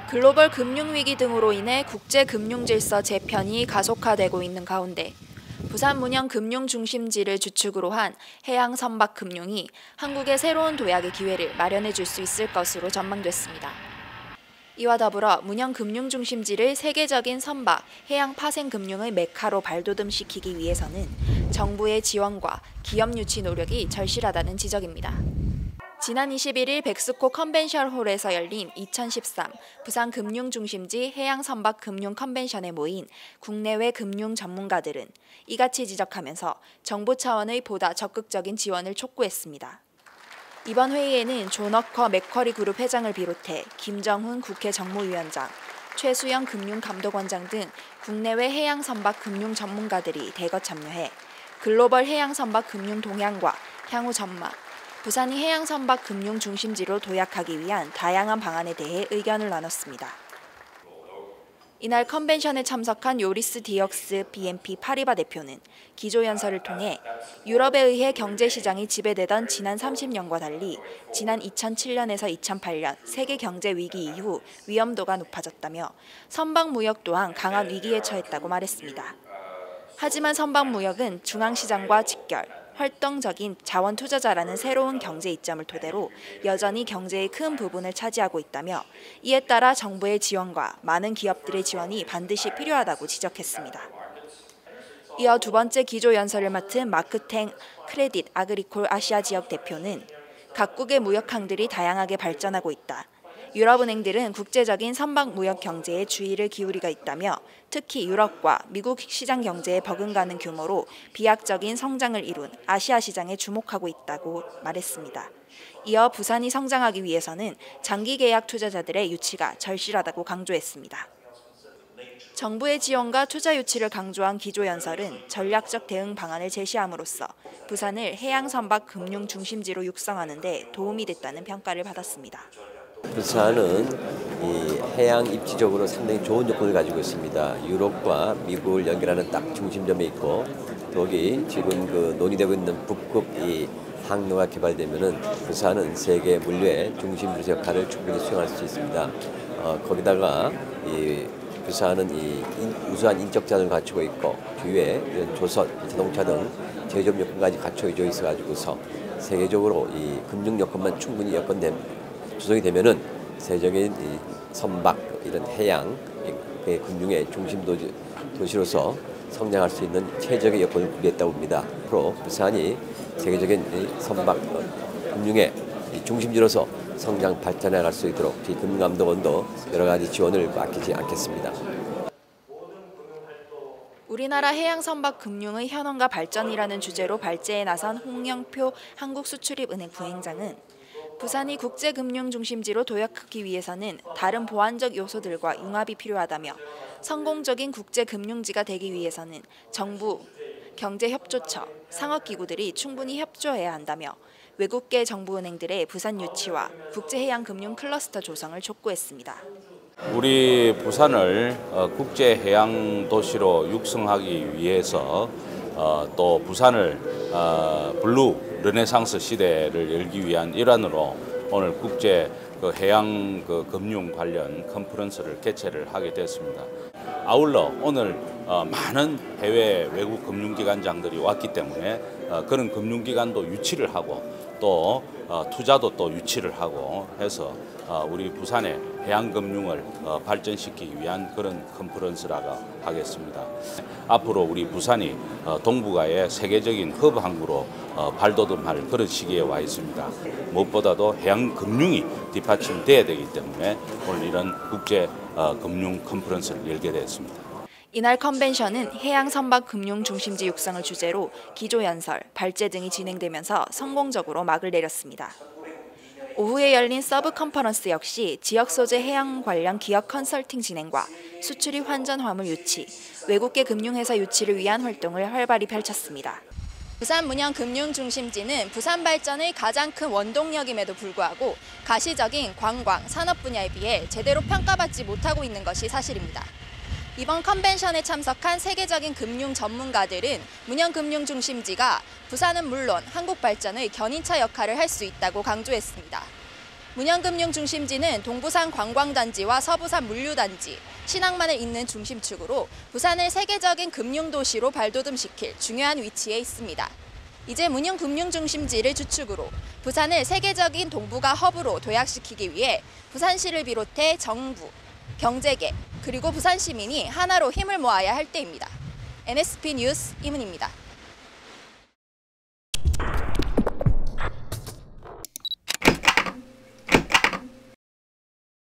글로벌 금융위기 등으로 인해 국제금융질서 재편이 가속화되고 있는 가운데 부산 문형 금융중심지를 주축으로 한 해양선박금융이 한국의 새로운 도약의 기회를 마련해 줄 수 있을 것으로 전망됐습니다. 이와 더불어 문형 금융중심지를 세계적인 선박, 해양 파생금융의 메카로 발돋움시키기 위해서는 정부의 지원과 기업 유치 노력이 절실하다는 지적입니다. 지난 21일 백스코 컨벤션홀에서 열린 2013 부산 금융중심지 해양선박 금융 컨벤션에 모인 국내외 금융 전문가들은 이같이 지적하면서 정부 차원의 보다 적극적인 지원을 촉구했습니다. 이번 회의에는 존워커 맥쿼리 그룹 회장을 비롯해 김정훈 국회 정무위원장, 최수영 금융감독원장 등 국내외 해양선박 금융 전문가들이 대거 참여해 글로벌 해양선박 금융 동향과 향후 전망, 부산이 해양선박 금융 중심지로 도약하기 위한 다양한 방안에 대해 의견을 나눴습니다. 이날 컨벤션에 참석한 요리스 디역스 BNP 파리바 대표는 기조연설을 통해 유럽에 의해 경제시장이 지배되던 지난 30년과 달리 지난 2007년에서 2008년 세계 경제 위기 이후 위험도가 높아졌다며 선박무역 또한 강한 위기에 처했다고 말했습니다. 하지만 선박무역은 중앙시장과 직결, 활동적인 자원 투자자라는 새로운 경제 이점을 토대로 여전히 경제의 큰 부분을 차지하고 있다며 이에 따라 정부의 지원과 많은 기업들의 지원이 반드시 필요하다고 지적했습니다. 이어 두 번째 기조연설을 맡은 마크탱 크레딧 아그리콜 아시아 지역 대표는 각국의 무역항들이 다양하게 발전하고 있다. 유럽은행들은 국제적인 선박 무역 경제에 주의를 기울이고 있다며 특히 유럽과 미국 시장 경제에 버금가는 규모로 비약적인 성장을 이룬 아시아 시장에 주목하고 있다고 말했습니다. 이어 부산이 성장하기 위해서는 장기 계약 투자자들의 유치가 절실하다고 강조했습니다. 정부의 지원과 투자 유치를 강조한 기조연설은 전략적 대응 방안을 제시함으로써 부산을 해양선박 금융 중심지로 육성하는 데 도움이 됐다는 평가를 받았습니다. 부산은 이 해양 입지적으로 상당히 좋은 조건을 가지고 있습니다. 유럽과 미국을 연결하는 딱 중심점에 있고, 거기 지금 논의되고 있는 북극 이 항로가 개발되면은 부산은 세계 물류의 중심지로서 역할을 충분히 수행할 수 있습니다. 거기다가 이 부산은 이 우수한 인적 자산을 갖추고 있고, 주위에 이런 조선, 자동차 등 제조업 여건까지 갖춰져 있어가지고서 세계적으로 이 금융 여건만 충분히 조성이 되면은 세계적인 이 선박 이런 해양 금융의 중심 도시로서 성장할 수 있는 최적의 여건을 구비했다고 봅니다. 앞으로 부산이 세계적인 이 선박 금융의 중심지로서 성장 발전해 갈 수 있도록 저희 금융감독원도 여러 가지 지원을 아끼지 않겠습니다. 우리나라 해양선박 금융의 현황과 발전이라는 주제로 발제에 나선 홍영표 한국수출입은행 부행장은 부산이 국제금융중심지로 도약하기 위해서는 다른 보완적 요소들과 융합이 필요하다며 성공적인 국제금융지가 되기 위해서는 정부, 경제협조처, 상업기구들이 충분히 협조해야 한다며 외국계 정부은행들의 부산 유치와 국제해양금융 클러스터 조성을 촉구했습니다. 우리 부산을 국제해양도시로 육성하기 위해서 또 부산을 블루 르네상스 시대를 열기 위한 일환으로 오늘 국제 해양 금융 관련 컨퍼런스를 개최를 하게 됐습니다. 아울러 오늘 많은 해외 외국 금융기관장들이 왔기 때문에 그런 금융기관도 유치를 하고 또 투자도 또 유치를 하고 해서 우리 부산의 해양금융을 발전시키기 위한 그런 컨퍼런스라고 하겠습니다. 앞으로 우리 부산이 동북아의 세계적인 허브 항구로 발돋움할 그런 시기에 와 있습니다. 무엇보다도 해양금융이 뒷받침돼야 되기 때문에 오늘 이런 국제 금융 컨퍼런스를 열게 되었습니다. 이날 컨벤션은 해양선박 금융 중심지 육성을 주제로 기조연설, 발제 등이 진행되면서 성공적으로 막을 내렸습니다. 오후에 열린 서브 컨퍼런스 역시 지역 소재 해양 관련 기업 컨설팅 진행과 수출입 환전 화물 유치, 외국계 금융회사 유치를 위한 활동을 활발히 펼쳤습니다. 부산 문형 금융 중심지는 부산 발전의 가장 큰 원동력임에도 불구하고 가시적인 관광, 산업 분야에 비해 제대로 평가받지 못하고 있는 것이 사실입니다. 이번 컨벤션에 참석한 세계적인 금융 전문가들은 문형 금융 중심지가 부산은 물론 한국 발전의 견인차 역할을 할 수 있다고 강조했습니다. 문현금융 중심지는 동부산 관광단지와 서부산 물류단지, 신항만을 잇는 중심축으로 부산을 세계적인 금융도시로 발돋움시킬 중요한 위치에 있습니다. 이제 문현금융 중심지를 주축으로 부산을 세계적인 동북아 허브로 도약시키기 위해 부산시를 비롯해 정부, 경제계, 그리고 부산 시민이 하나로 힘을 모아야 할 때입니다. NSP 뉴스 임은입니다.